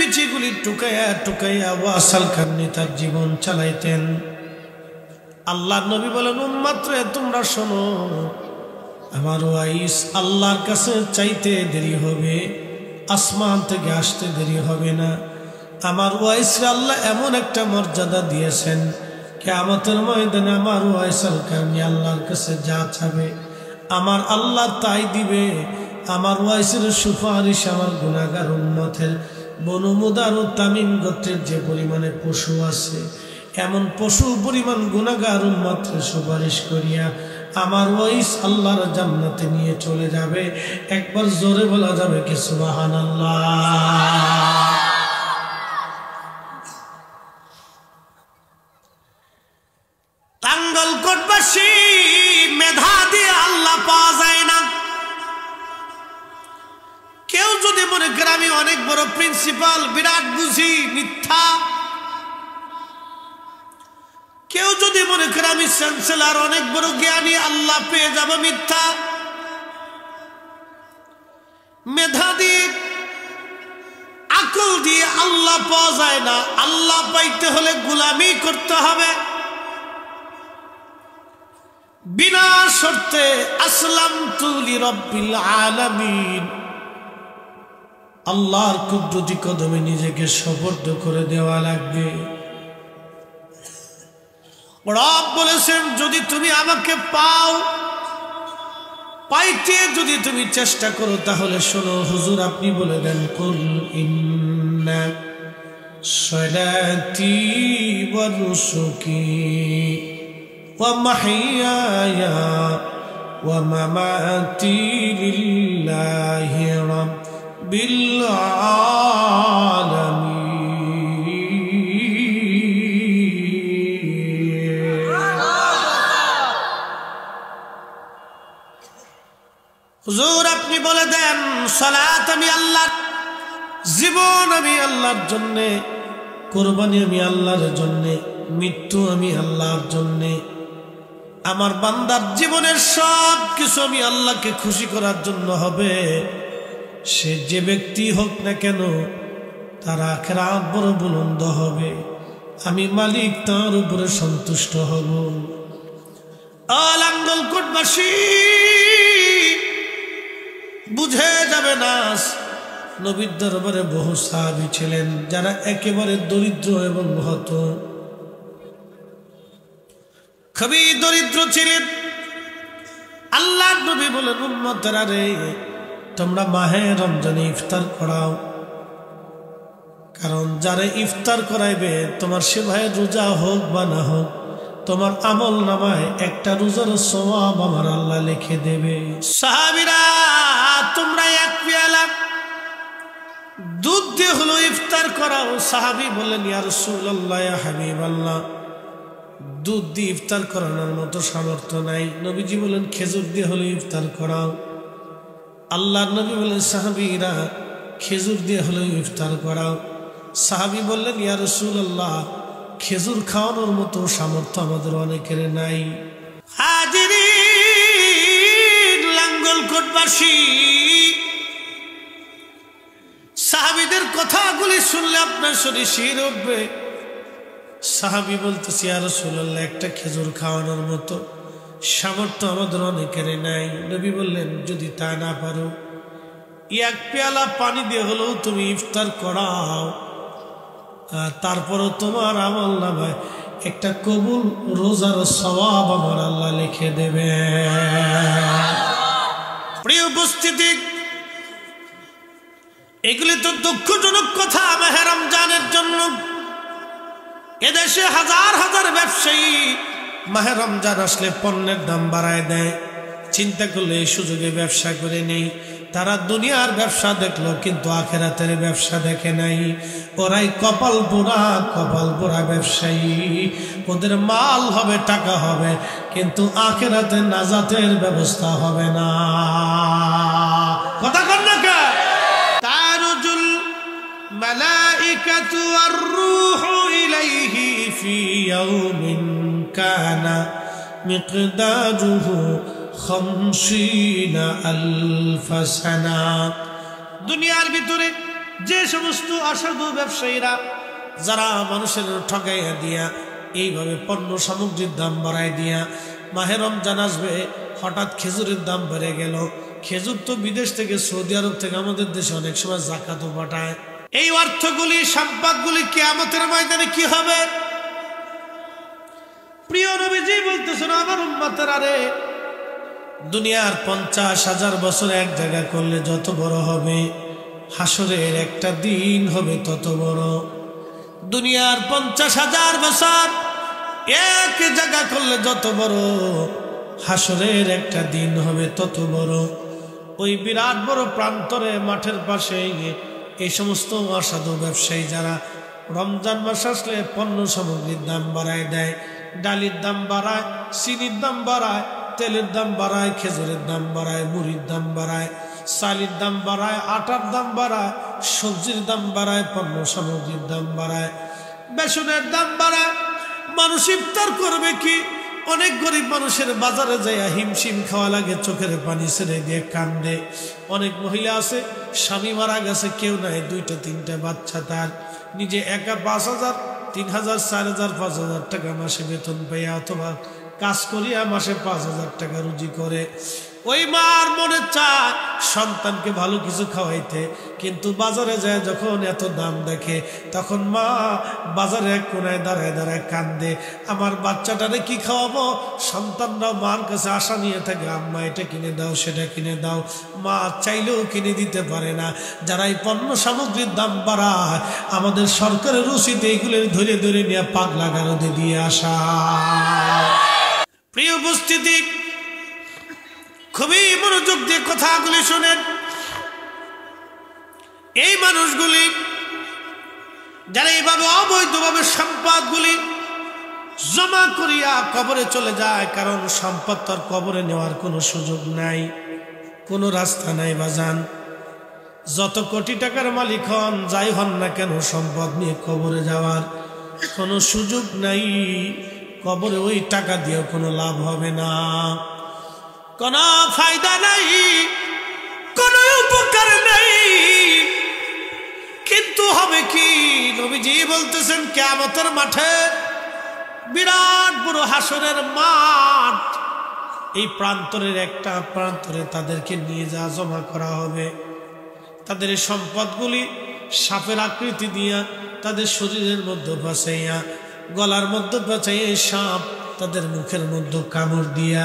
বিচিগুলি টুকাইয়া টুকাইয়া ওয়াসাল খান্নি তার জীবন চালাইতেন। আল্লাহর নবী বলেন, উম্মত রে তোমরা শোনো, আমার ওয়াইস আল্লাহর কাছে চাইতে দেরি হবে, আসমান থেকে আসতে দেরি হবে না। আমার ওয়াইসরে আল্লাহ এমন একটা মর্যাদা দিয়েছেন, কিয়ামতের ময়দানে আমার ওয়াইস আল কারনি আল্লাহর কাছে যা চাবে আমার আল্লাহ তাই দিবে। আমার ওয়াইসের সুপারিশ আমার গুনাহগার উম্মতের বনু মুদার ও তামিম গোত্রের যে পরিমাণে পশু আছে, এমন পশু পরিমাণ গুনাহগার উম্মতের সুপারিশ করিয়া আমার ওয়াইস আল্লাহর জান্নাতে নিয়ে চলে যাবে। একবার জোরে বলা যাবে কি সুবহানাল্লাহ। টাঙ্গলকোটবাসী মেধা দিয়ে আল্লাহ পাওয়া যায় না। কেউ যদি মনে করে আমি অনেক বড় প্রিন্সিপাল, বিরাট বুঝি, মিথ্যা। কেউ যদি মনে করে আমি চ্যান্সেলর, অনেক বড় জ্ঞানী, আল্লাহ পেয়ে যাব, মিথ্যা। মেধা দিয়ে আকল দিয়ে আল্লাহ পাওয়া যায় না। আল্লাহ পাইতে হলে গোলামি করতে হবে। বিনা শর্তে আসলামতু লিরাব্বিল আলামিন, আল্লাহর কুদরতি কদমে নিজেকে সুপর্দ করে দেওয়া লাগবে। রব বলেছেন, যদি তুমি আমাকে পাও, পাইতে যদি তুমি চেষ্টা করো, তাহলে শোনো হুজুর আপনি বলে দেন, কুল ইন্না সলাতি ওয়া নুসুকি ওয়া মাহইয়ায়া ওয়া মামাতি লিল্লাহি রাব্বিল আলামিন। হুজুর আপনি বলে দেন, সালাত আমি আল্লাহর, জীবন আমি আল্লাহর জন্যে, কুরবানি আমি আল্লাহর জন্যে, মৃত্যু আমি আল্লাহর জন্যে। আমার বান্দার জীবনের সব কিছু আমি আল্লাহকে খুশি করার জন্য হবে। সে যে ব্যক্তি হোক না কেন, তার আখিরাত বড় বুলন্দ হবে। আমি মালিক তার উপরে সন্তুষ্ট হব। লাঙ্গলকোটবাসী বুঝে যাবে না, নবীর দরবারে বহু সাহাবী ছিলেন যারা একেবারে দরিদ্র এবং হত, খুবই দরিদ্র ছিলেন। আল্লাহর নবী বলেন, উম্মতেরা রে, তোমরা মাহে রমজানে ইফতার করাও, কারণ যারা ইফতার করাইবে তোমার সে ভাই রোজা হোক বা না হোক, তোমার আমল নামায় একটা রোজার সওয়াব আমার আল্লাহ লিখে দেবে। সাহাবীরা, তোমরা এক পেয়ালা দুধ দিয়ে হলো ইফতার করাও। সাহাবী বললেন, ইয়া রাসূলুল্লাহ, ইয়া হাবিবাল্লাহ, দুধ দিয়ে ইফতার করানোর মতো সামর্থ্য নাই। নবীজি বলেন, খেজুর দিয়ে হলো ইফতার করাও। আল্লাহর নবী বলেন, সাহাবীরা খেজুর দিয়ে হলো ইফতার করাও। সাহাবী বললেন, ইয়া রাসূলুল্লাহ, খেজুর খাওয়ানোর মতো সামর্থ্য আমাদের অনেকের নাই। হাজিরিন, লাঙ্গলকোটবাসী, সাহাবীদের কথাগুলি শুনলে আপনার শরীর শির উঠবে। সাহাবী বলতেছে, ইয়া রাসূলুল্লাহ, একটা খেজুর খাওয়ানোর মতো সামর্থ্য আমাদের অনেকের নাই। নবী বললেন, যদি তা না পারো, এক পেয়ালা পানি দিয়ে হলেও তুমি ইফতার করাও, তারপরও তোমার আমল নামায় একটা কবুল রোজার সওয়াব আমার আল্লাহ লিখে দেবে। প্রিয় উপস্থিতি, এগুলি তো দুঃখজনক কথা মাহে রমজানের জন্য। এদেশে হাজার হাজার ব্যবসায়ী মাহে রমজান আসলে পণ্যের দাম বাড়ায় দেয়। চিন্তা করলে এই সুযোগে ব্যবসা করে নেই। তারা দুনিয়ার ব্যবসা দেখলো, কিন্তু আখিরাতের ব্যবসা দেখে নাই। ওরাই কপাল পোড়া ব্যবসায়ী। ওদের মাল হবে, টাকা হবে, কিন্তু আখিরাতে নাজাতের ব্যবস্থা হবে না। কথা কন না কে? তারুজুল মালাইকাতু ওয়ার রূহু ইলাইহি ফি ইয়াউমিন কানা মিকদারুহু 50,000 সানা। দুনিয়ার ভিতরে যে সমস্ত অসাধু ব্যবসায়ীরা যারা মানুষের ঠকাইয়া দিয়া এইভাবে পণ্য সামগ্রীর দাম বাড়ায় দিয়া, মাহে রমজান আসবে, হঠাৎ খেজুরের দাম বেড়ে গেল। খেজুর তো বিদেশ থেকে, সৌদি আরব থেকে আমাদের দেশে অনেক সময় জাকাতও পাঠায়। এই অর্থগুলি, সম্পদগুলি কিয়ামতের ময়দানে কি হবে? প্রিয় নবীজি বলতেছেন, আমার উম্মতেরা রে, দুনিয়ার 50,000 বছর এক জায়গা করলে যত বড় হবে, হাসরের একটা দিন হবে তত বড়। দুনিয়ার 50,000 বছর এক জায়গা করলে যত বড়, হাসরের একটা দিন হবে তত বড়। ওই বিরাট বড় প্রান্তরে মাঠের পাশে এই সমস্ত অসাধু ব্যবসায়ী যারা রমজান মাস আসলে পণ্য সামগ্রীর দাম বাড়ায় দেয়, ডালির দাম বাড়ায়, চিনির দাম বাড়ায়, তেলের দাম বাড়ায়, খেজুরের দাম বাড়ায়, মুড়ির দাম বাড়ায়, চালের দাম বাড়ায়, আটার দাম বাড়ায়, সবজির দাম বাড়ায়, পণ্য সামগ্রীর দাম বাড়ায়, বেসনের দাম বাড়ায়। মানুষ ইফতার করবে কি? অনেক গরিব মানুষের বাজারে যাইয়া হিমশিম খাওয়া লাগে, চোখের পানি ছেড়ে দিয়ে কান্দে। অনেক মহিলা আছে, স্বামী মারা গেছে, কেউ নাই, 2-3টা বাচ্চা, তার নিজে একা 5,000, 3,000, 4,000, 5,000 টাকা মাসে বেতন পাইয়া অথবা কাজ করিয়া মাসে 5,000 টাকা রুজি করে। ওই মার মনে চায় সন্তানকে ভালো কিছু খাওয়াইতে, কিন্তু বাজারে যায় যখন এত দাম দেখে, তখন মা বাজারে এক কোনায় দাঁড়ায় দাঁড়ায় কান্দে, আমার বাচ্চাটারে কি খাওয়াবো? সন্তানরাও মার কাছে আশা নিয়ে থাকে, আম্মা এটা কিনে দাও, সেটা কিনে দাও। মা চাইলেও কিনে দিতে পারে না। যারা এই পণ্য সামগ্রীর দাম বাড়ায়, আমাদের সরকারের উচিত এইগুলোর ধরে ধরে নিয়ে পাগলা গারদে দিয়ে আসা। প্রিয় উপস্থিতি, খুবই মনোযোগ দিয়ে কথাগুলি শোনেন। এই মানুষগুলি যারা এইভাবে অবৈধভাবে সম্পদগুলি জমা করিয়া কবরে চলে যায়, কারণ সম্পদ তার কবরে নেওয়ার কোনো সুযোগ নাই, কোনো রাস্তা নাই বাজান। যত কোটি টাকার মালিক হন, যাই হন না কেন, সম্পদ নিয়ে কবরে যাওয়ার কোনো সুযোগ নাই। কবরে ওই টাকা দিয়েও কোনো লাভ হবে না, কোন ফায়দা নাই, কোন উপকার নাই। কিন্তু হবে কি? নবীজি বলতেছেন, কিয়ামতের মাঠে, বিরাট বড় হাসরের মাঠ, এই প্রান্তরের একটা প্রান্তরে তাদেরকে নিয়ে যা জমা করা হবে। তাদের এই সম্পদগুলি সাপের আকৃতি দিয়া তাদের শরীরের মধ্যে বাঁচাইয়া, গলার মধ্যে বাঁচাইয়া, সাপ তাদের মুখের মধ্যে কামড় দিয়া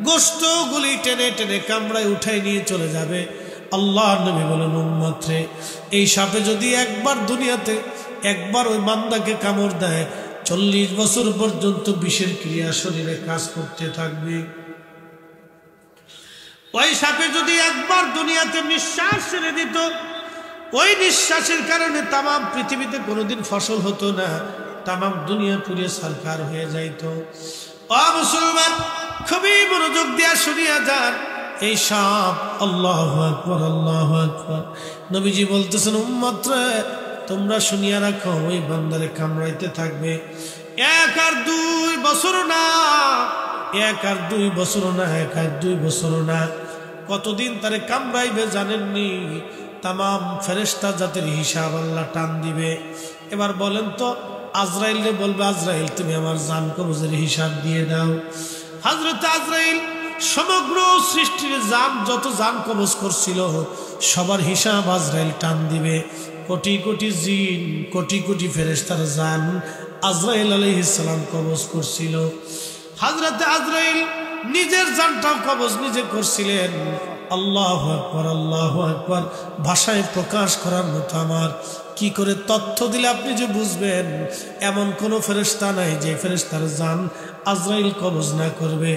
গোশতগুলি টেনে টেনে কামড়ায় উঠাই নিয়ে চলে যাবে। আল্লাহর নবী বলেন, উম্মত রে, এই সাপে যদি একবার দুনিয়াতে একবার ওই বান্দাকে কামড় দেয়, 40 বছর পর্যন্ত বিষের ক্রিয়া শরীরে কাজ করতে থাকবে। ওই সাপে যদি একবার দুনিয়াতে নিঃশ্বাস ছেড়ে দিত, ওই নিঃশ্বাসের কারণে তাম পৃথিবীতে কোনোদিন ফসল হতো না, তাম দুনিয়া পুড়ে সারকার হয়ে যাইত। ও মুসলমান, খুবই মনোযোগ দিয়া শুনিয়া যান। এই সাপ, আল্লাহু আকবার, আল্লাহু আকবার। নবীজি বলতেছেন, উম্মত রে, তোমরা শুনিয়া রাখো, ওই বান্দারে কামড়াইতে থাকবে। 1 আর 2 বছর না, 1 আর 2 বছর না, 1 আর 2 বছর না, কতদিন তারে কামড়াইবে জানেননি? তাম ফেরেশতা জাতির হিসাব আল্লাহ টান দিবে। এবার বলেন তো, আজরাইল রে বলবে, আজরাইল তুমি আমার জান কবজের হিসাব দিয়ে দাও। হযরত আজরাইল সমগ্র সৃষ্টির জান, যত জান কবজ করছিল, সবার হিসাব আজরাইল টান দিবে। কোটি কোটি জিন, কোটি কোটি ফেরেশতার জান আজরাইল আলাইহিস সালাম কবজ করছিল। হযরত আজরাইল নিজের জানটাও কবজ নিজে করছিলেন। আল্লাহু আকবার, আল্লাহু আকবার। ভাষায় প্রকাশ করার মতো আমার কি করে তথ্য দিলে আপনি যে বুঝবেন। এমন কোন ফেরেশতা নাই যে ফেরেশতার জান আজরাইল কবজ না করবে।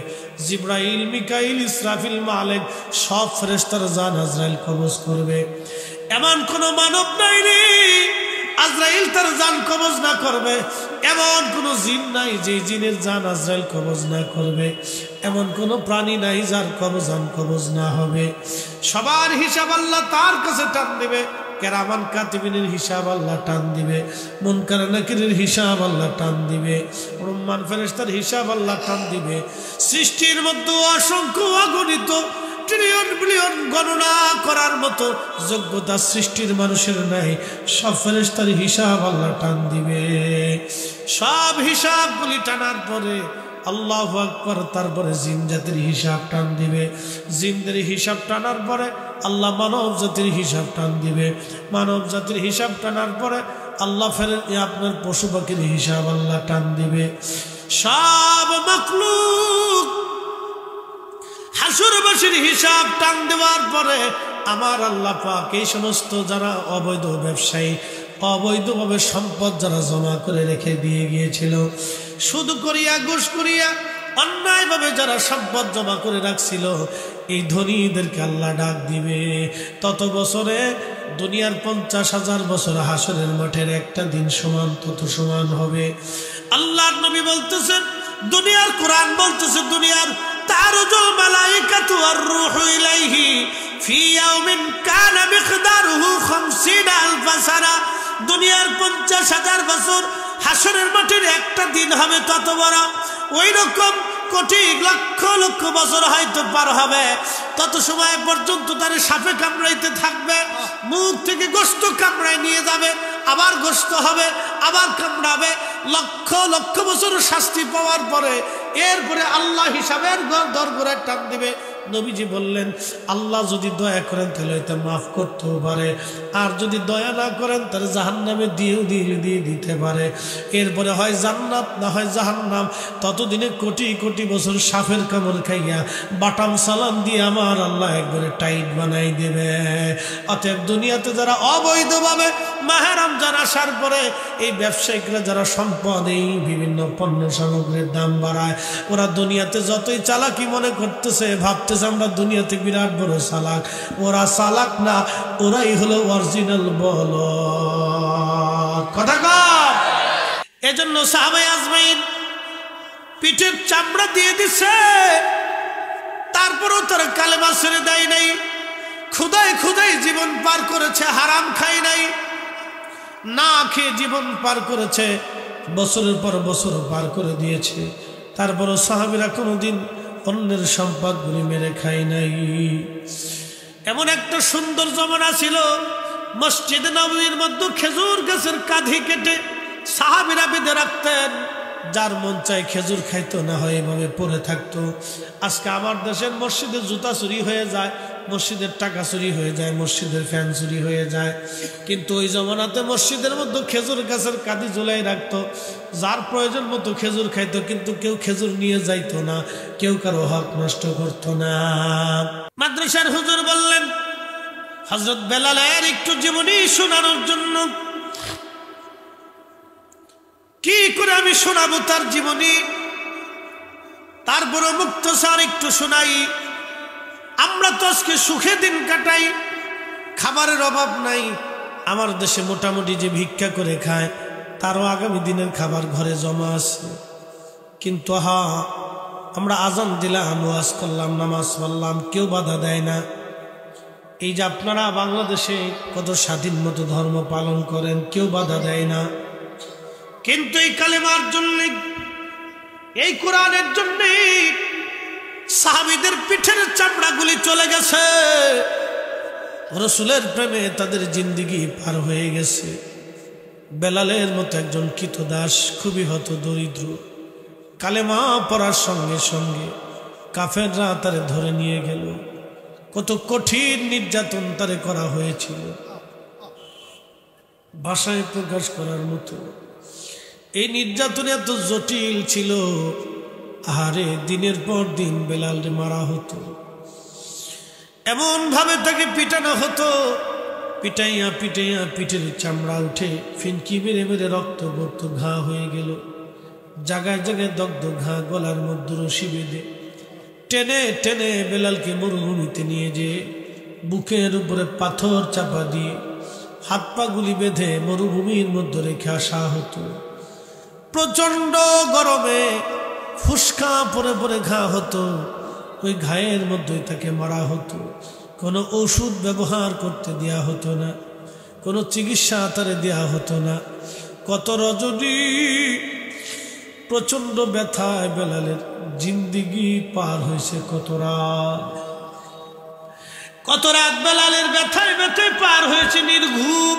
জিবরাইল, মিকাইল, ইসরাফিল, মালেক সব ফেরেশতার জান আজরাইল কবজ করবে। এমন কোন মানব নাই রে আজরাইল তার জান কবজ না করবে। এমন কোন জিন নাই যে জিনের জান আজরাইল কবজ না করবে। এমন কোন প্রাণী নাই যার জান কবজ না হবে। সবার হিসাব আল্লাহ তার কাছে টান দিবে। কেরামান কাতিবিনের হিসাব আল্লাহ টান দিবে। মুনকার নাকিরের হিসাব আল্লাহ টান দিবে। রহমান ফেরেশতার হিসাব আল্লাহ টান দিবে। সৃষ্টির মধ্যে অসংখ্য অগণিত ট্রিলিয়ন বিলিয়ন গণনা করার মতো যোগ্যতা সৃষ্টির মানুষের নাই। সব ফেরেশতার হিসাব আল্লাহ টান দিবে। সব হিসাবগুলি টানার পরে আল্লাহু আকবার, তারপরে জিন জাতির হিসাব টান দিবে। জিনদের হিসাব টানার পরে আল্লাহ মানব জাতির হিসাব টান দিবে। মানব জাতির হিসাব টানার পরে আল্লাহ ফের আপনার পশু পাখির হিসাব আল্লাহ টান দিবে। সব মাখলুক হাসুরবাসীর হিসাব টান দেওয়ার পরে আমার আল্লাহ পাক এই সমস্ত যারা অবৈধ ব্যবসায়ী, অবৈধভাবে সম্পদ যারা জমা করে রেখে দিয়ে গিয়েছিল, সুদ করিয়া ঘুষ করিয়া অন্যায়ভাবে যারা সম্পদ জমা করে রাখছিল, এই ধনীদেরকে আল্লাহ ডাক দিবে। তত বছরে দুনিয়ার 50,000 বছর হাসরের মাঠের একটা দিন সমান তত সমান হবে। আল্লাহর নবী বলতেছেন, দুনিয়ার কোরআন বলতেছে, দুনিয়ার তারুজুল মালাইকাতু ওয়ার রূহু ইলাইহি ফি ইয়াউমিন কানা মিকদারুহু 50,000 সানা। দুনিয়ার 50,000 বছর হাসরের মাঠের একটা দিন হবে তত বড়। ওই রকম কোটি লক্ষ লক্ষ বছর হয়তো পার হবে। তত সময় পর্যন্ত তার সাপে কামড়াইতে থাকবে, মুখ থেকে গোশত কামড়াই নিয়ে যাবে, আবার গোশত হবে, আবার কামড়াবে। লক্ষ লক্ষ বছর শাস্তি পাওয়ার পরে এরপরে আল্লাহ হিসাবের দরগোড়ায় টান দিবে। নবীজি বললেন, আল্লাহ যদি দয়া করেন তাহলে এটা মাফ করতেও পারে, আর যদি দয়া না করেন তাহলে জাহান্নামে দিয়ে দিতে পারে। এরপরে হয় জান্নাত না হয় জাহান্নাম। ততদিনে কোটি কোটি বছর সাপের কামড় খাইয়া বাটাম সালাম দিয়ে আমার আল্লাহ একবারে টাইট বানাই দেবে। অতএব দুনিয়াতে যারা অবৈধভাবে মাহে রমজান আসার পরে এই ব্যবসায়িকরা যারা সম্পদ, এই বিভিন্ন পণ্য সামগ্রীর দাম বাড়ায়, ওরা দুনিয়াতে যতই চালাকি মনে করতেছে, ভাবতেছে আমরা দুনিয়াতে বিরাট বড় চালাক, ওরা চালাক না, ওরাই হলো অরিজিনাল বল। কথা কম। এজন্য সাহাবায়ে আজমাইন পিঠের চামড়া দিয়ে দিছে, তারপরও তারা কালেমা ছেড়ে দেয় নাই। ক্ষুধায় ক্ষুধায় জীবন পার করেছে, হারাম খায় নাই, না খেয়ে জীবন পার করেছে, বছরের পর বছর পার করে দিয়েছে। তারপরও সাহাবীরা কোনোদিন অন্যের সম্পদগুলি মেরে খায় নাই। এমন একটা সুন্দর জমানা ছিল, মসজিদে নববীর মধ্যে খেজুর গাছের কাঁধি কেটে সাহাবীরা বেঁধে রাখতেন। যার মন চায় খেজুর খাইতো, না হয় এভাবে পড়ে থাকতো। আজকে আমার দেশের মসজিদের জুতা চুরি হয়ে যায়, মসজিদের টাকা চুরি হয়ে যায়, মসজিদের ফ্যান চুরি হয়ে যায়। কিন্তু ওই জমানাতে মসজিদের মধ্যে খেজুর গাছের কাঁধি ঝুলাই রাখতো, যার প্রয়োজন মতো খেজুর খাইতো, কিন্তু কেউ খেজুর নিয়ে যাইতো না, কেউ কারো হক নষ্ট করতো না। মাদ্রাসার হুজুর বললেন, হযরত বেলালের একটু জীবনী শোনানোর জন্য। কি করে আমি শোনাবো তার জীবনী? তারপরে মুক্তসার একটু শোনাই। আমরা তো আজকে সুখে দিন কাটাই, খাবারের অভাব নাই। আমার দেশে মোটামুটি যে ভিক্ষা করে খায় তারও আগামী দিনের খাবার ঘরে জমা আছে। কিন্তু আমরা আজান দিলাম, ওয়াজ করলাম, নামাজ পড়লাম, কেউ বাধা দেয় না। এই যে আপনারা বাংলাদেশে কত স্বাধীন মতো ধর্ম পালন করেন, কেউ বাধা দেয় না। কিন্তু এই কালেমার জন্য, এই কোরআনের জন্য সাহাবীদের পিঠের চামড়াগুলি চলে গেছে। রাসূলের প্রেমে তাদের জিন্দেগি পার হয়ে গেছে। বেলালের মতো একজন কৃতদাস, খুবই হত দরিদ্র, কালেমা পড়ার সঙ্গে সঙ্গে কাফেররা তারে ধরে নিয়ে গেল। কত কঠিন নির্যাতন তারে করা হয়েছিল, ভাষায় প্রকাশ করার মতো। এই নির্যাতন এত জটিল ছিল, আহারে দিনের পর দিন বেলালকে মারা হতো, এমন ভাবে তাকে পিটানো হতো। পিটাইয়া পিটাইয়া পিঠের চামড়া উঠে ফিনকি মেরে মেরে রক্ত বর্ত ঘা হয়ে গেল। জায়গায় জায়গায় দগ্ধ ঘা, গলার মধ্যে রশি বেঁধে টেনে টেনে বেলালকে মরুভূমিতে নিয়ে যেয়ে বুকের উপরে পাথর চাপা দিয়ে হাত পা গুলি বেঁধে মরুভূমির মধ্যে রেখে আসা হতো। প্রচন্ড গরমে ফুসকা পরে পরে ঘা হতো, ওই ঘায়ের মধ্যে তাকে মারা হতো। কোনো ওষুধ ব্যবহার করতে দেয়া হতো না, কোনো চিকিৎসা তারে দেয়া হতো না। কত রজনী, প্রচন্ড ব্যথায় বেলালের জিন্দিগি পার হয়েছে কত রাত। কত রাত বেলালের ব্যথায় ব্যথায় পার হয়েছে নির্ঘুম।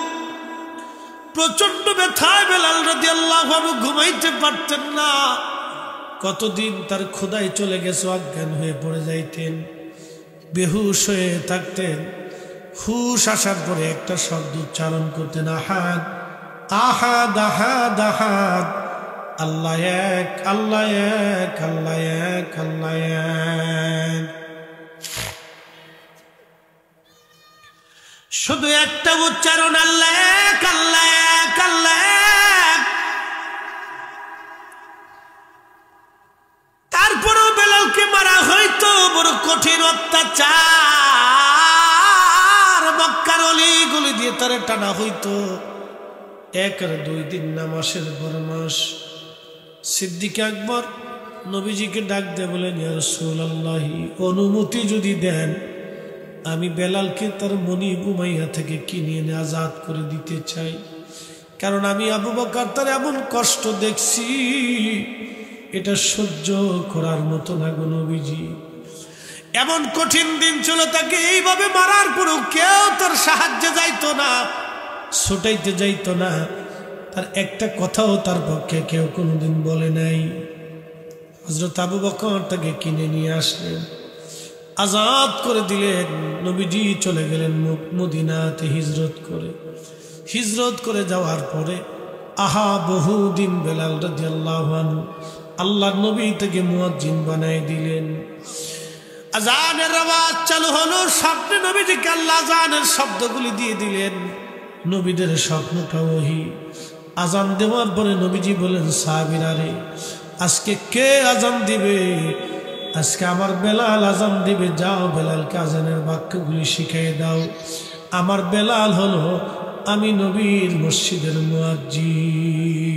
প্রচন্ড ব্যথায় বেলাল রাদিয়াল্লাহু আনহু ঘুমাইতে পারতেন না। কতদিন তার ক্ষুধায় চলে গেছে, অজ্ঞান হয়ে পড়ে যাইতেন, বেহুশ হয়ে থাকতেন। হুশ আসার পরে একটা শব্দ উচ্চারণ করতেন, আহাদ আহাদ আহাদ আহাদ, আল্লাহ এক আল্লাহ এক আল্লাহ এক আল্লাহ এক। শুধু একটা উচ্চারণ, আল্লাহ এক আল্লাহ এক আল্লাহ এক। তারপরেও বেলালকে মারা হইতো, বড় কঠিন অত্যাচার। মক্কার অলিগলি দিয়ে তারে টানা হইতো। 1 আর 2 দিন না, মাসের পর মাস। সিদ্দিক আকবর নবীজিকে ডাক দিয়ে বলেন, ইয়া রাসূলুল্লাহ, অনুমতি যদি দেন আমি বেলালকে তার মনিব উমাইয়া থেকে কিনে এনে আজাদ করে দিতে চাই। কারণ আমি আবু বকর তার এমন কষ্ট দেখছি, এটা সহ্য করার মতো না গো নবীজি। এমন কঠিন দিন ছিল, তাকে এইভাবে মারার পরও কেউ তার সাহায্যে যাইতো না, ছোটাইতে যাইতো না। তার একটা কথাও তার পক্ষে কেউ কোনোদিন বলে নাই। হযরত আবু বকর তাকে কিনে নিয়ে আসলেন, আজাদ করে দিলেন। নবীজি চলে গেলেন মদিনাতে হিজরত করে যাওয়ার পরে বহুদিন বেলাল রাদিয়াল্লাহু আনহু আল্লাহর নবী থেকে মুয়াজ্জিন বানাই দিলেন। আজানের আওয়াজ চালু হলো, স্বপ্নে নবীজিকে আল্লাহ আজানের শব্দগুলি দিয়ে দিলেন। নবীদের স্বপ্নটা ওহী। আজান দেওয়ার পরে নবীজি বলেন, সাহাবীরা রে, আজকে কে আজান দিবে? আজকে আমার বেলাল আজান দিবে। যাও বেলালকে আজানের বাক্যগুলি শিখিয়ে দাও। আমার বেলাল হলো আমি নবীর মসজিদের মুয়াজ্জিন।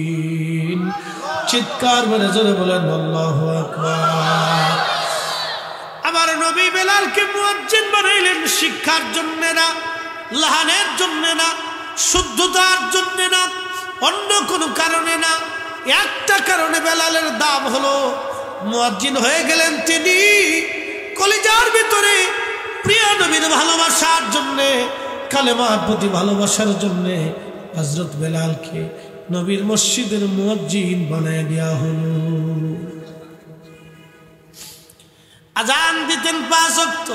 চিৎকার করে জোরে বলেন আল্লাহু আকবার। আমার নবী বেলালকে মুয়াজ্জিন বানাইলেন শিক্ষার জন্য না, লাহানের জন্য না, শুদ্ধতার জন্য না, অন্য কোনো কারণে না। একটা কারণে বেলালের দাম হলো, মুয়াজ্জিন হয়ে গেলেন তিনি কলিজার ভিতরে প্রিয় নবীর ভালোবাসার জন্যে, কালেমার প্রতি ভালোবাসার জন্যে হযরত বেলালকে নবীর মসজিদের মুয়াজ্জিন বানায় দেয়া হলো। আজান দিতেন 5 ওয়াক্ত।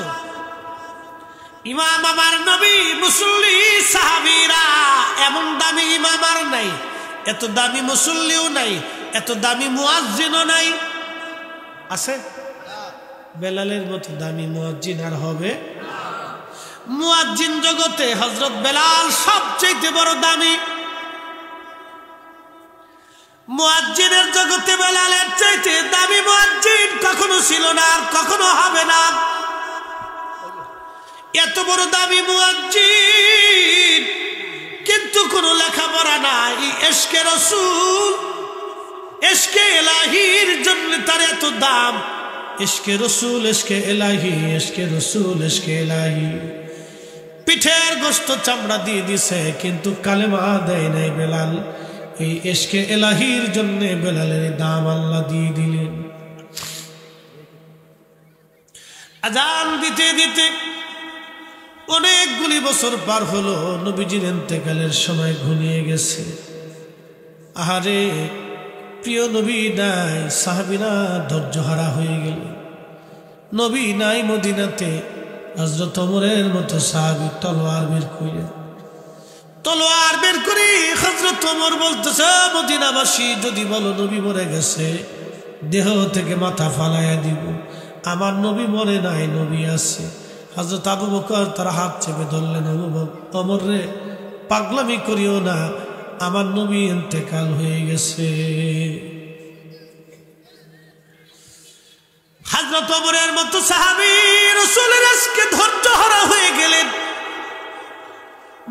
ইমাম আমার নবী, মুসল্লি সাহাবীরা। এমন দামি ইমাম আর নাই, এত দামি মুসল্লিও নাই, এত দামি মুয়াজ্জিনও নাই। আছে? বেলালের মতো দামি মুয়াজ্জিন আর হবে? মুয়াজ্জিন জগতে হযরত বেলাল সবচেয়ে বড় দামি। মুয়াজ্জিনের জগতে বেলালের চাইতে দামি মুয়াজ্জিন কখনো ছিল না, আর কখনো হবে না। এত বড় দামি মুয়াজ্জিন, কিন্তু কোনো লেখাপড়া নাই। ইশকে রাসূল, ইশকে ইলাহির জন্য তার এত দাম। ইশকে রাসূল, ইশকে ইলাহি, ইশকে রাসূল, ইশকে ইলাহি। পিঠের গোশত চামড়া দিয়ে দিছে, কিন্তু কালেমা দেয় নাই বেলাল। এই ইশকে ইলাহির জন্য বেলালের দাম আল্লাহ দিয়ে দিলেন। আজান দিতে দিতে অনেকগুলি বছর পার হলো। নবীজির ইন্তেকালের সময় ঘনিয়ে গেছে। আহারে, প্রিয় নবী নাই, সাহাবীরা ধৈর্যহারা হয়ে গেল। নবী নাই মদিনাতে। হযরত ওমরের মতো সাহাবী তলোয়ার বের করে হযরত ওমর বলতেছে, মদিনাবাসী যদি বলো নবী মরে গেছে, দেহ থেকে মাথা ফালাইয়া দিব। আমার নবী মরে নাই, নবী আছে। হযরত আবু বকর তার হাত চেপে ধরলেন, ওমর রে, পাগলামি করিও না, আমার নবী ইন্তেকাল হয়ে গেছে। হযরত ওমরের মতো সাহাবী রাসূলের আজকে ধৈর্যহারা হয়ে গেলেন।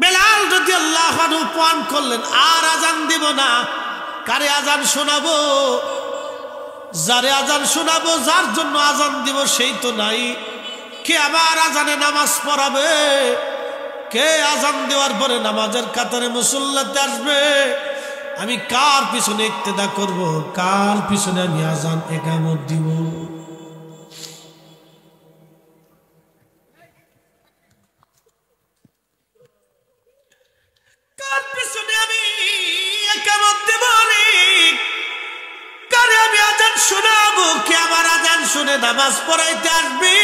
বেলাল রাদিয়াল্লাহু আনহু পান করলেন, আর আজান দিব না। কারে আজান শোনাবো? যারে আজান শোনাবো, যার জন্য আজান দিব সেই তো নাই। কে আবার আজানে নামাজ পড়াবে? কে আজান দেওয়ার পরে নামাজের কাতারে মুসল্লাতে আসবে? আমি কার পিছনে ইক্তেদা করব? কার পিছনে আমি আজান ইকামত দিব? বলবো কে আমার আজান শুনে নামাজ পড়াইতে আসবে?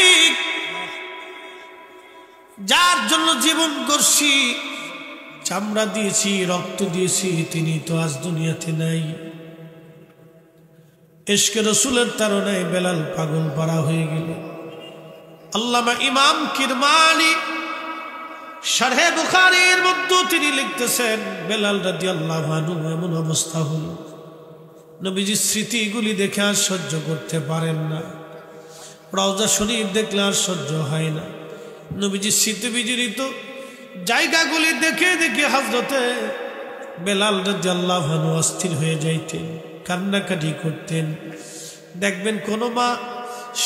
যার জন্য জীবন করছি, চামড়া দিয়েছি, রক্ত দিয়েছি, তিনি তো আজ দুনিয়াতে নাই। ইশকে রসুলের তাড়নায় বেলাল পাগল পারা হয়ে গেল। আল্লামা ইমাম কিরমানি শারহে বুখারীর মধ্যে তিনি লিখতেছেন, বেলাল রাদিয়াল্লাহু আনহু এমন অবস্থা হলো, নবীজির স্মৃতিগুলি দেখে আর সহ্য করতে পারেন না, রওজা শরীফ দেখলে আর সহ্য হয় না। নবীজির স্মৃতি বিজড়িত জায়গাগুলি দেখে দেখে হযরতে বেলাল রাদিয়াল্লাহু আনহু অস্থির হয়ে যাইতেন, কান্নাকাটি করতেন। দেখবেন কোনো মা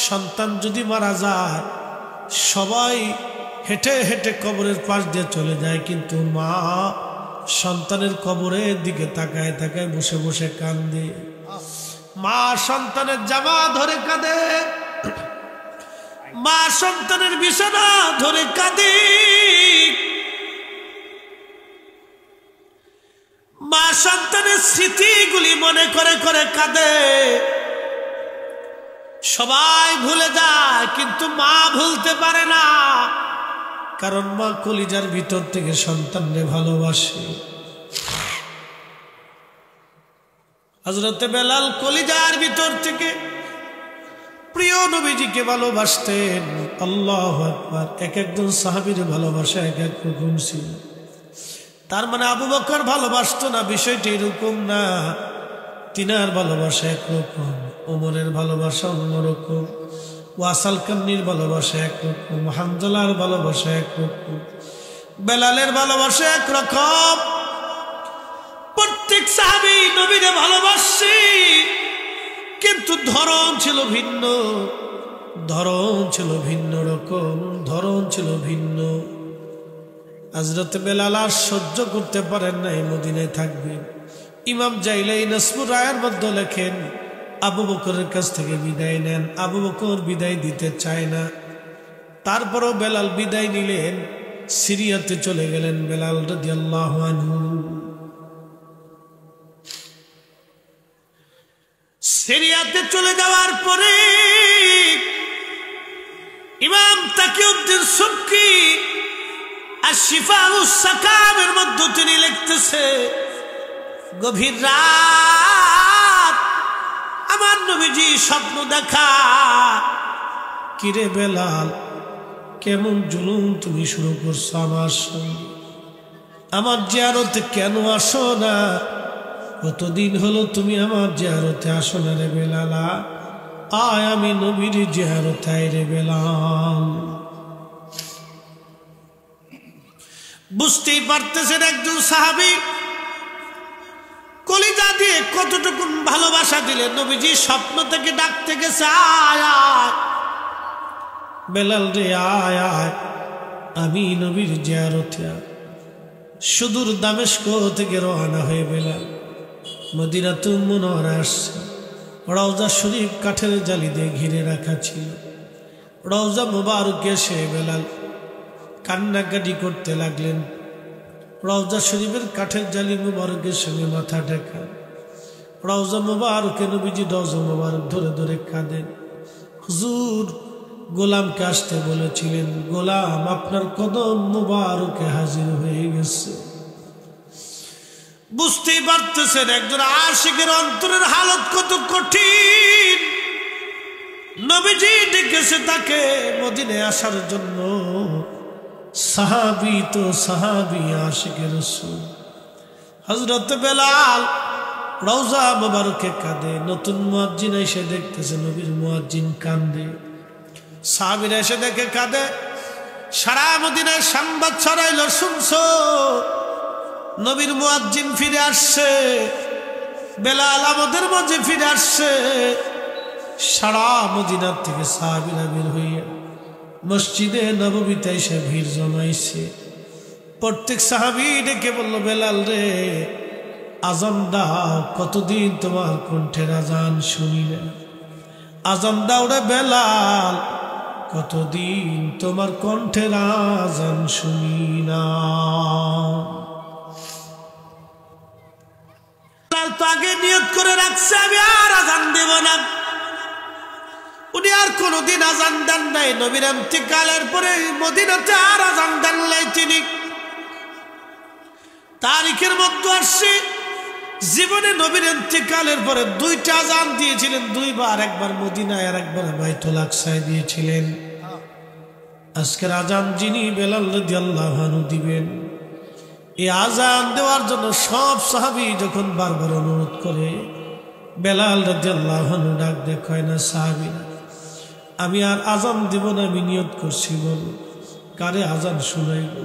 সন্তান যদি মারা যায়, সবাই হেঁটে হেঁটে কবরের পাশ দিয়ে চলে যায়, কিন্তু মা সন্তানের কবরের দিকে তাকায় তাকায় বসে বসে কান্দে। মা সন্তানের জামা ধরে কাঁদে, মা সন্তানের বিছানা ধরে কাঁদে, মা সন্তানের স্মৃতিগুলি মনে করে করে কাঁদে। সবাই ভুলে যায়, কিন্তু মা ভুলতে পারে না, কারণ মা কলিজার ভিতর থেকে সন্তানকে ভালোবাসে। হযরতে বেলাল কলিজার ভিতর থেকে প্রিয় নবীজিকে ভালোবাসতেন। আল্লাহু আকবার। এক একজন সাহাবীর ভালোবাসা এক এক রকম ছিল। তার মানে আবু বকর ভালোবাসতো না, বিষয়টি এরকম না। তিনার ভালোবাসা একরকম, ওমরের ভালোবাসা অন্যরকম, ওয়াসাল কান্নির ভালোবাসা একরকম, হামজালার ভালোবাসা একরকম, বেলালের ভালোবাসা একরকম। প্রত্যেক সাহাবী নবীরে ভালোবাসে, কিন্তু ধরন ছিল ভিন্ন, ধরন ছিল ভিন্ন রকম, ধরন ছিল ভিন্ন। হযরত বেলাল আর সহ্য করতে পারেন না, এই মদিনায় থাকবেন। ইমাম জাইলাই নাসবুর রায়ের মধ্যে লেখেন, আবু বকরের কাছ থেকে বিদায় নেন। আবু বকর বিদায় দিতে চায় না, তারপরও বেলাল বিদায় নিলেন, সিরিয়াতে চলে গেলেন বেলাল রাদিয়াল্লাহু আনহু। সিরিয়াতে চলে যাওয়ার পরে ইমাম তাকিউদ্দিন সুবকি আশ-শিফাউস সাকামের মধ্যে তিনি লিখতেছে, গভীর রাত আমার নবীজি স্বপ্ন দেখা, কিরে বেলাল কেমন জুলুম তুমি শুরু করছো আমার সঙ্গে, আমার জিয়ারতে কেন আসো না? কতদিন হলো তুমি আমার জিয়ারতে আসো না রে বেলাল, আয় আমি নবীর জিয়ারতে আই রে বেলাল। বুঝতেই পারতেছেন একজন সাহাবী কলিজা দিয়ে কতটুকু ভালোবাসা দিলে নবীজি স্বপ্ন থেকে ডাকতে গেছে, আয় আয় বেলাল রে আয় আয়, আমি নবীর জিয়ারতে। সুদূর দামেস্ক থেকে রওনা হয়ে বেলাল মদিনাতুল মুনাওয়ারা আসছে। রওজা শরীফ কাঠের জালি দিয়ে ঘিরে রাখা ছিল। রওজা মুবারকে এসে বেলাল কান্নাকাটি করতে লাগলেন। রওজা শরীফের কাঠের জালি মুবারকের সঙ্গে মাথা ঢাকা। রওজা মুবারকে নবীজি রওজা মুবারক ধরে ধরে কাঁদেন। হুজুর গোলামকে আসতে বলেছিলেন, গোলাম আপনার কদম মুবারকে হাজির হয়ে গেছে। বুঝতেই পারতেছেন একজন আশিকের অন্তরের হালত কত কঠিন। নবীজি ডেকেছে তাকে মদিনায় আসার জন্য। সাহাবী তো সাহাবী, আশিকে রাসূল। হযরত বেলাল রওজা মুবারকে কাঁদে। নতুন মুয়াজ্জিন এসে দেখতেছে নবীর মুয়াজ্জিন কাঁদে। সাহাবীরা এসে দেখে কাঁদে। সারা মদিনায় সংবাদ ছড়াইল, শুনছো নবীর মুয়াজ্জিন ফিরে আসছে, বেলাল আমাদের মাঝে ফিরে আসছে। সারা মদিনার থেকে সাহাবীরা বের হইয়া মসজিদে নববীতে এসে ভিড় জমাইছে। প্রত্যেক সাহাবী ডেকে বলল, বেলাল রে আজান দাও, কতদিন তোমার কণ্ঠের আজান শুনি না। আজান দাও রে বেলাল, কতদিন তোমার কণ্ঠের আজান শুনি না। বেলাল তো আগে নিয়ত করে রাখছে আমি আর আজান দেব না। উনি আর কোনোদিন আজান দেন নাই। নবীর ইন্তিকালের পরে মদিনাতে আর আজান দেন নাই তিনি। তারিখের মধ্যে আসছে জীবনে নবীর ইন্তিকালের পরে 2টা আজান দিয়েছিলেন, 2বার, একবার মদিনায় আর একবার বাইতুল আকসায় দিয়েছিলেন। আজকের আজান যিনি বেলাল রাদিয়াল্লাহু আনহু দিবেন, এই আজান দেওয়ার জন্য সব সাহাবী যখন বারবার অনুরোধ করে, বেলাল রাদিয়াল্লাহু আনহু ডাক দিয়ে কয় না, সাহাবীরা আমি আর আজান দেব না, আমি নিয়ত করছি। বল কারে আজান শুনাইব,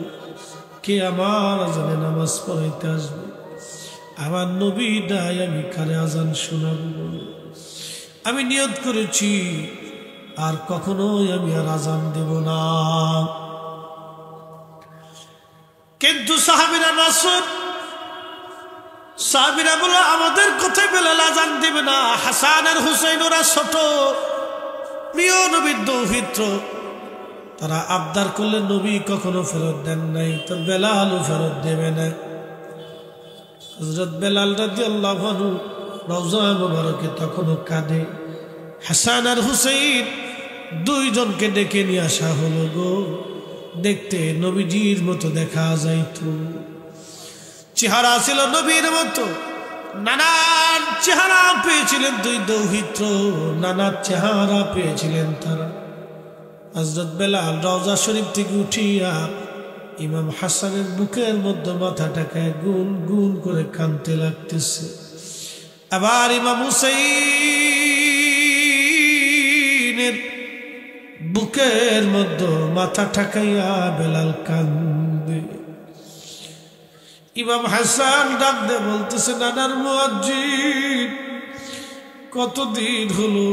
কে আমার আজানে নামাজ পড়াইতে আসবে? আমার নবী নাই, আমি কারে আজান শোনাবো? আমি নিয়ত করেছি আর কখনোই আমি আর আজান দেব না। কিন্তু সাহাবীরা নাসুর, সাহাবীরা বলে আমাদের কথায় বেলাল আজান দিবে না। হাসান আর হুসাইন ওরা ছোট, প্রিয় নবীর দৌহিত্র, তারা আবদার করলে নবী কখনো ফেরত দেন নাই, তো বেলালও ফেরত দেবে না। হযরত বেলাল রাদিয়াল্লাহু আনহু রওজা মুবারকে তখনও কাঁদে। হাসান আর হুসাইন 2 জনকে ডেকে নিয়ে আসা হলো গো। দেখতে নবীজির মতো দেখা যাইত, চেহারা ছিল নবীর মতো। নানান চেহারা পেয়েছিলেন 2 দৌহিত্র, নানা চেহারা পেয়েছিলেন তারা। হযরত বেলাল রওজা শরীফ থেকে উঠিয়া ইমাম হাসানের বুকের মধ্যে মাথাটাকে গুন গুন করে কাঁদতে লাগতেছে। আবার ইমাম হুসাইনের বুকের মধ্যে মাথা ঠাকাইয়া বেলাল কাঁদবে। ইমাম হাসান ডাক দিয়ে বলতেছে, নানার মুয়াজ্জিন, কতদিন হলো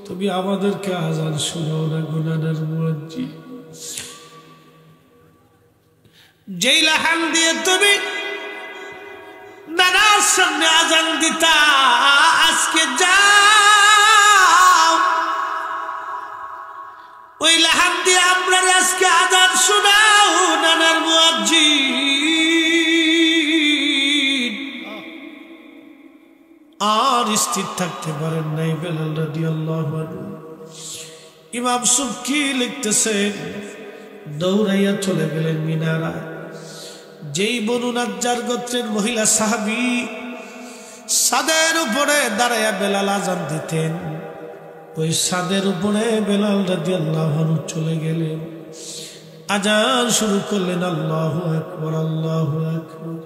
তুমি আমাদেরকে আজান শোনাও না গো নানার মুয়াজ্জিন। যেই লাহান দিয়ে তুমি নানার সামনে আজান দিতা, আজকে যাও ওই লাহান দিয়ে আমরা আজকে আজান শোনাও নানার মুয়াজ্জিন। আর স্থির থাকতে পারেন নাই বেলাল রাদিয়াল্লাহু আনহু। ইমাম সুবকি লিখতেছেন, দৌড়াইয়া চলে গেলেন মিনারা। যেই বনু নাজ্জার গোত্রের মহিলা সাহাবী ছাদের উপরে দাঁড়াইয়া বেলাল আজান দিতেন, ওই ছাদের উপরে বেলাল রাদিয়াল্লাহু আনহু চলে গেলেন, আজান শুরু করলেন, আল্লাহু আকবার, আল্লাহু আকবার।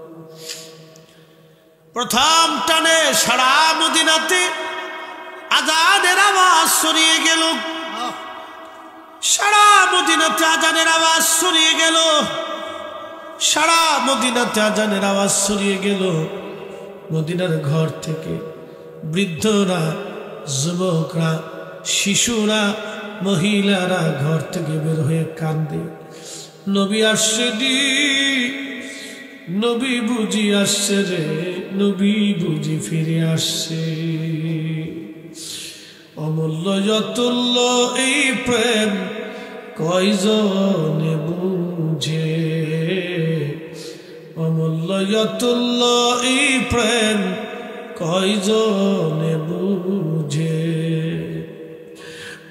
প্রথম টানে সারা মদিনাতে আজানের আওয়াজ ছড়িয়ে গেল। সারা মদিনাতে আজানের আওয়াজ ছড়িয়ে গেল, সারা মদিনাতে আজানের আওয়াজ ছড়িয়ে গেল। মদিনার ঘর থেকে বৃদ্ধরা, যুবকরা, শিশুরা, মহিলারা ঘর থেকে বের হয়ে কান্দে, নবী আসছে রে, নবী বুঝি আসছে রে, নবী বুঝি ফিরে আসছে। অমূল্য অতুল্য এই প্রেম কয়জনে বুঝে, অমূল্য অতুল্য এই প্রেম কয়জনে বুঝে।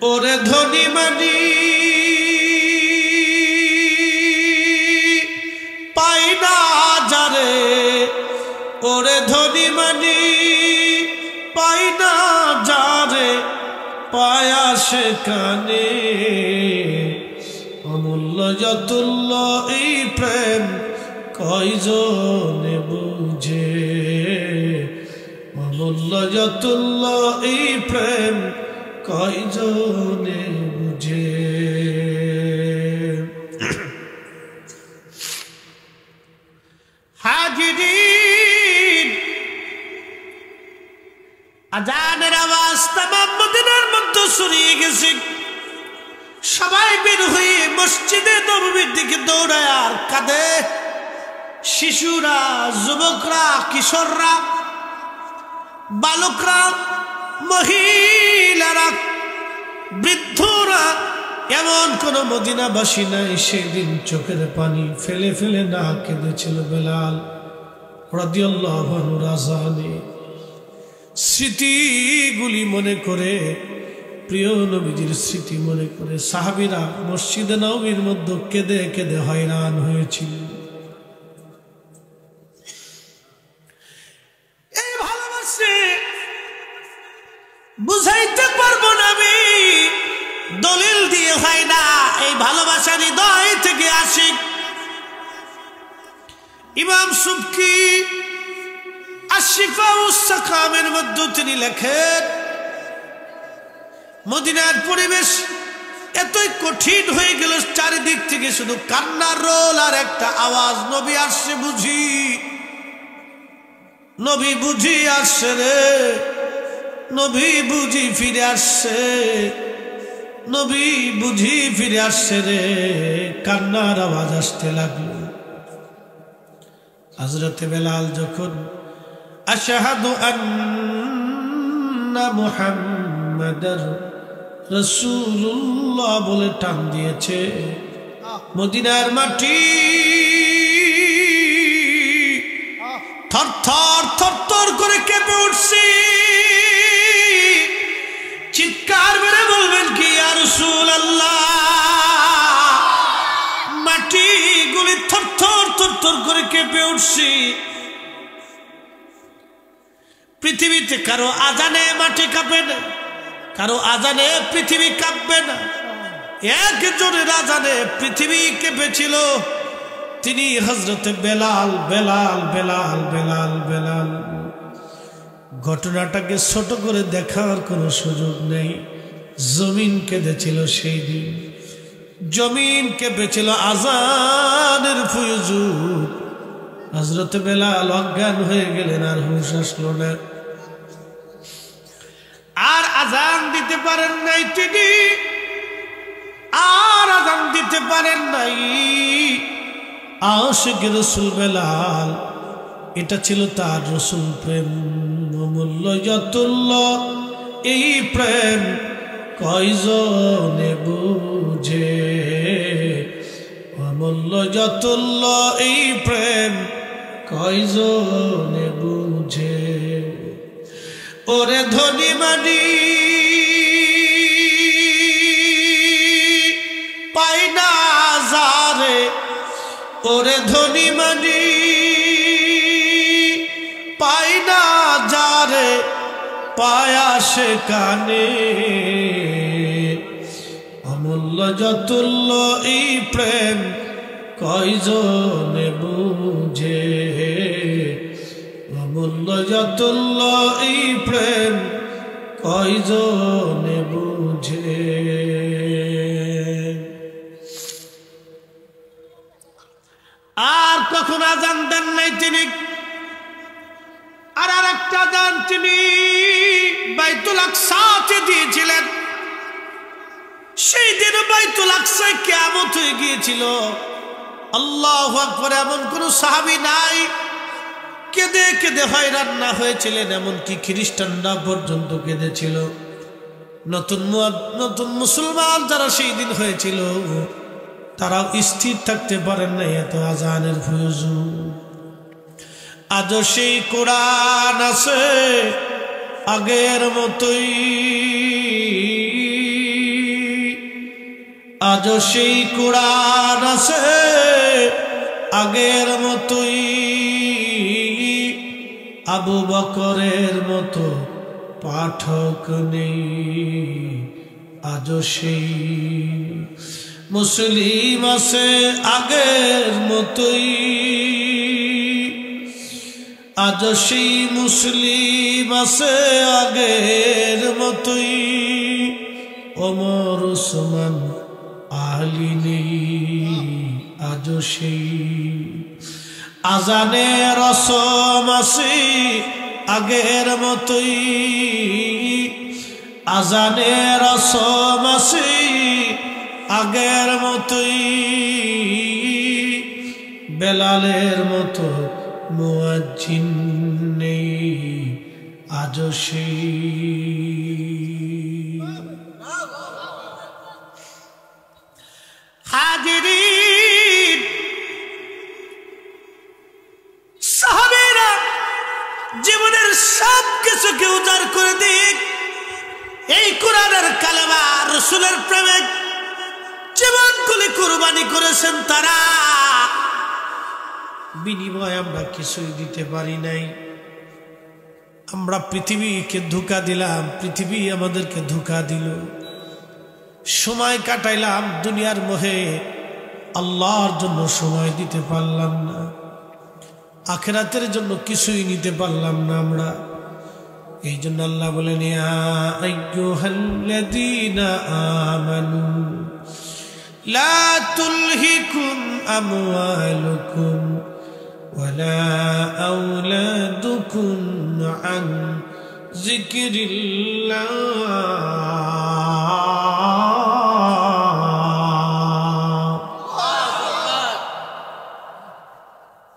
ওরে ধনী মানি পাই না যারে, ওরে ধনী মানি পাই না যারে, পায়া সেখানে। অমূল্য অতুল্য এই প্রেম কয়জনে বুঝে, অমূল্য অতুল্য এই প্রেম কয়জনে বুঝে। হাজিরিন, আজানের আওয়াজ তামাম মদিনার মধ্যে ছড়িয়ে গেছে। সবাই বের হয়ে মসজিদে নববীর দিকে দৌড়ায় আর কাঁদে। শিশুরা, যুবকরা, কিশোররা, বালকরা, মহিলারা, বৃদ্ধরা, এমন কোন মদিনাবাসী নাই সেদিন চোখের পানি ফেলে ফেলে না কেঁদেছিল বেলাল রাদিয়াল্লাহু আনহু আজানে। স্মৃতিগুলি মনে করে প্রিয় নবীজির স্মৃতি মনে করে সাহাবীরা মসজিদে নববীর মধ্যে কেঁদে কেঁদে হয়রান হয়েছিল। এই ভালোবাসে বুঝাইতে পারবো না আমি, দলিল দিয়ে হয় না, এই ভালোবাসা হৃদয় থেকে আসে। ইমাম সুবকি আশিফা উস সাকামের মধ্যে তিনি লেখেন, মদিনার পরিবেশ এতই কঠিন হয়ে গেল, চারিদিক থেকে শুধু কান্নার রোল আর একটা আওয়াজ, নবী আসছে বুঝি, নবী বুঝি আসছে রে, নবী বুঝি ফিরে আসছে, নবী বুঝি ফিরে আসছে রে, কান্নার আওয়াজ আসতে লাগলো। হযরতে বেলাল যখন আশহাদু আন্না মুহাম্মাদার রাসূলুল্লাহ বলে টান দিয়েছে, মদিনার মাটি থরথর থরথর করে কেঁপে উঠছে। চিৎকার মেরে বলবেন কি ইয়া রাসূলুল্লাহ, মাটি গুলি থরথর থরথর করে কেঁপে উঠছে। পৃথিবীতে কারো আজানে মাটি কাঁপে না, কারো আজানে পৃথিবী কাঁপবে না, একজনের আজানে পৃথিবী কেঁপেছিল, তিনি হযরতে বেলাল। বেলাল বেলাল বেলাল বেলাল। ঘটনাটাকে ছোট করে দেখার কোনো সুযোগ নেই। জমিন কেঁদেছিল সেই দিন, জমিন কেঁপেছিল আজানের ফুয়ুজুর। হযরতে বেলাল অজ্ঞান হয়ে গেলেন, আর হুঁশ আসলো না, আর আজান দিতে পারেন নাই তিনি, আর আজান দিতে পারেন নাই। আশিক রাসূল বেলাল, এটা ছিল তার রাসূল প্রেম। অমূল্য যতুল্লাহ এই প্রেম কয়জনে বুঝে, অমূল্য যতুল্লাহ এই প্রেম কয়জনে বুঝে। ওরে ধনী মানি পাই না যারে, ওরে ধনী মানি পাই না যারে, পায়া সে কানে। অমূল্য যতুল্য এই প্রেম কয়জনে বুঝে, অমূল্য যতুল্য এই প্রেম কয়জনে বুঝে। আর কখন আজান দেন নাই তিনি, আর একটা আজান তিনি বাইতুল আকসাতে দিয়েছিলেন। সেই দিন বাইতুল আকসায় কিয়ামত হয়ে গিয়েছিল। আল্লাহু আকবার। এমন কোন সাহাবী নাই কেঁদে কেঁদে হয়রান না হয়েছিলেন, এমনকি খ্রিস্টানরা পর্যন্ত কেঁদেছিল। নতুন মুসলমান যারা সেই দিন হয়েছিল তারাও স্থির থাকতে পারেন না, এত আজানের ফুয়ুজুর। আজও সেই কোরআন আছে আগের মতোই, আজও সেই কোরআন আছে আগের মতোই। আবু বকরের মতো পাঠক নেই, আজও সেই মুসলিম আছে আগের মতোই, আজও সেই মুসলিম আছে আগের মতোই। ওমর ওসমান আলী নেই, আজও সেই আজানে রসম আছে আগের মতোই, আজানে রসম আছে আগের মতোই। বেলালের মতো মুয়াজ্জিন নেই, আজও সেই। হাজিরিন, সাহাবীরা জীবনের সব কিছুকে উজাড় করে দিক, এই কোরআনের কালেমা রাসূলের প্রেমে জীবনগুলি কুরবানি করেছেন তারা, বিনিময়ে আমরা কিছুই দিতে পারি নাই। আমরা পৃথিবীকে ধোঁকা দিলাম, পৃথিবী আমাদেরকে ধোঁকা দিল। সময় কাটাইলাম দুনিয়ার মোহে, আল্লাহর জন্য সময় দিতে পারলাম না, আখিরাতের জন্য কিছুই নিতে পারলাম না আমরা। এই জন্য আল্লাহ বলেন, ইয়া আইয়ুহাল্লাযীনা আমানু লা তুলহিকুম আমওয়ালুকুম ওয়ালা আওলাদুকুম আন যিকরিল্লাহ।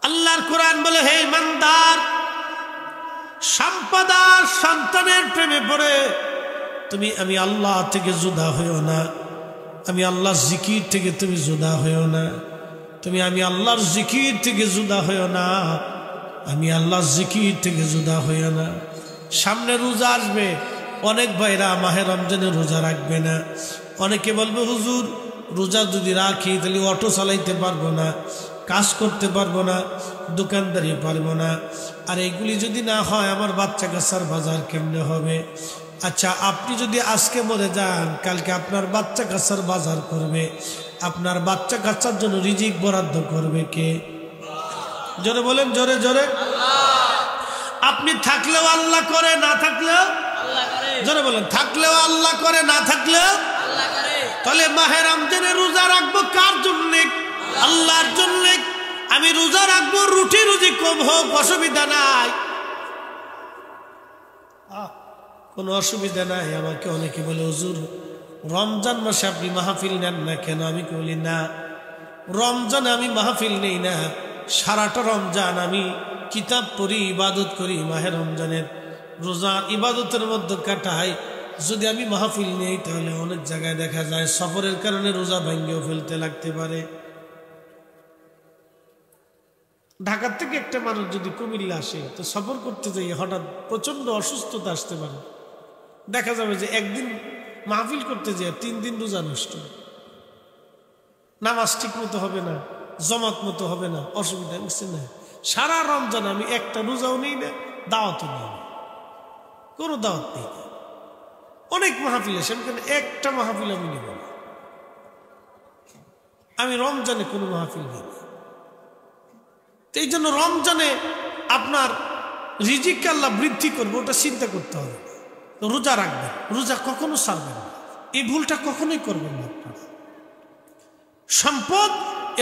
আল্লাহর কোরআন বলে, হে ইমানদার, সম্পদ আর সন্তানের প্রেমে পড়ে তুমি আমি আল্লাহ থেকে জুদা হইও না, আমি আল্লাহর জিকির থেকে তুমি জুদা হইও না, তুমি আমি আল্লাহর জিকির থেকে জুদা হইও না, আমি আল্লাহর জিকির থেকে জুদা হইও না। সামনে রোজা আসবে, অনেক ভাইরা মাহে রমজানে রোজা রাখবে না। অনেকে বলবে, হুজুর রোজা যদি রাখি তাহলে অটো চালাইতে পারবো না, কাজ করতে পারবো না, দোকানদারি পারবো না, আর এইগুলি যদি না হয় আমার বাচ্চা কাচ্চার বাজার কেমনে হবে? আচ্ছা, আপনি যদি আজকে মরে যান, কালকে আপনার বাচ্চা কাচ্চার বাজার করবে, আপনার বাচ্চা কাচ্চার জন্য রিজিক বরাদ্দ করবে কে? জোরে বলেন, জোরে জোরে। আপনি থাকলেও আল্লাহ করে, না থাকলেও জোরে বলেন, থাকলেও আল্লাহ করে, না থাকলেও আল্লাহ করে। তাহলে মাহে রমজানে রোজা রাখবো কার জন্য? আল্লাহর জন্য। আমি রোজা রাখবো, রুটি রুজি কম হোক, অসুবিধা নাই, কোনো অসুবিধা নাই। আমাকে অনেকে বলে, হুজুর রমজান মাসে আপনি মাহফিল নেন না কেন? আমি বলি না, রমজানে আমি মাহফিল নেই না, সারাটা রমজান আমি কিতাব পড়ি, ইবাদত করি, মাহে রমজানের রোজা ইবাদতের মধ্যে কাটাই। যদি আমি মাহফিল নেই তাহলে অনেক জায়গায় দেখা যায় সফরের কারণে রোজা ভাঙ্গেও ফেলতে লাগতে পারে। ঢাকার থেকে একটা মানুষ যদি কুমিল্লা আসে, তো সফর করতে যাই হঠাৎ প্রচন্ড অসুস্থতা আসতে পারে, দেখা যাবে যে একদিন মাহফিল করতে যায় 3 দিন রোজা নষ্ট, নামাজ ঠিক মতো হবে না, জমাত মতো হবে না, অসুবিধা বুঝছে না। সারা রমজান আমি একটা রোজাও নেই না, দাওয়াতও নেই না, কোনো দাওয়াত নেই। অনেক মাহফিল আসে, আমি একটা মাহফিল আমি নেব না। আমি রমজানে কোনো মাহফিল নেই। এই জন্য রমজানে আপনার রিজিক আল্লাহ বৃদ্ধি করবে, ওটা চিন্তা করতে হবে। রোজা রাখবেন, রোজা কখনো ছাড়বেন না, এই ভুলটা কখনোই করবেন না। আপনারা সম্পদ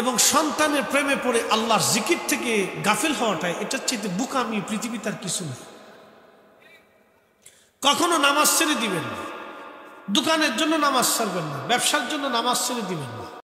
এবং সন্তানের প্রেমে পড়ে আল্লাহর জিকির থেকে গাফিল হওয়াটাই, এটার চেয়ে বুকামি পৃথিবী তার কিছু না। কখনো নামাজ ছেড়ে দিবেন না, দোকানের জন্য নামাজ ছাড়বেন না, ব্যবসার জন্য নামাজ ছেড়ে দিবেন না।